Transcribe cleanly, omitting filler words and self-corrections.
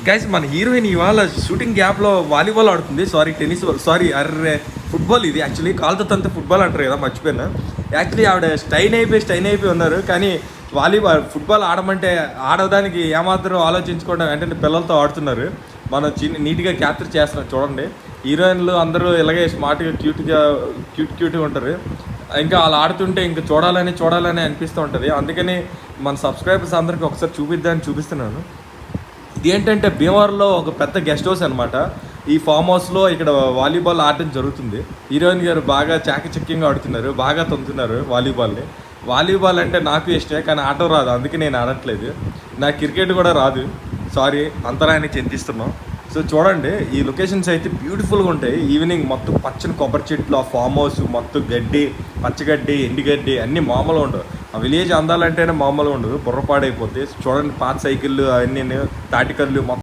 Guys మన heroine ఇవాళ shooting గ్యాప్లో వాలీబాల్ ఆడుతుంది. Tennis, array football. ఇది యాక్చువల్లీ కాలుతో తంత ఫుట్బాల్ అంటారు కదా, మర్చిపోయినా. యాక్చువల్లీ ఆవిడ స్టైన్ అయిపోయి ఉన్నారు. కానీ ఫుట్బాల్ ఆడమంటే ఆడడానికి ఏమాత్రం ఆలోచించుకోవడం అంటే పిల్లలతో ఆడుతున్నారు. మనం నీట్గా క్యాప్చర్ చేస్తున్నాం చూడండి. హీరోయిన్లు అందరూ ఇలాగే స్మార్ట్గా క్యూట్గా ఉంటారు. ఇంకా వాళ్ళు ఆడుతుంటే ఇంకా చూడాలని అనిపిస్తూ ఉంటుంది. అందుకని మన సబ్స్క్రైబర్స్ అందరికీ ఒకసారి చూపిస్తున్నాను. ఇది ఏంటంటే భీమవరంలో ఒక పెద్ద గెస్ట్ హౌస్ అనమాట. ఈ ఫామ్ హౌస్లో ఇక్కడ వాలీబాల్ ఆడటం జరుగుతుంది. హీరోయిన్ గారు బాగా చాకచక్యంగా ఆడుతున్నారు, బాగా తొంతున్నారు వాలీబాల్ని. వాలీబాల్ అంటే నాకు ఇష్టమే, కానీ ఆడటం రాదు, అందుకే నేను ఆడట్లేదు. నాకు క్రికెట్ కూడా రాదు, అంతరాయాన్ని చింతిస్తున్నాం. సో చూడండి, ఈ లొకేషన్స్ అయితే బ్యూటిఫుల్గా ఉంటాయి. ఈవినింగ్ మొత్తం పచ్చని కొబ్బరి చెట్లు, ఆ ఫామ్ హౌస్ మొత్తం గడ్డి, పచ్చగడ్డి, ఎండిగడ్డి అన్నీ మామూలుగా ఉండవు. ఆ విలేజ్ అందాలంటేనే మామూలుగా ఉండదు, బుర్రపాడైపోతే. చూడండి పాత సైకిళ్ళు అవన్నీ, తాటికల్లు మొత్తం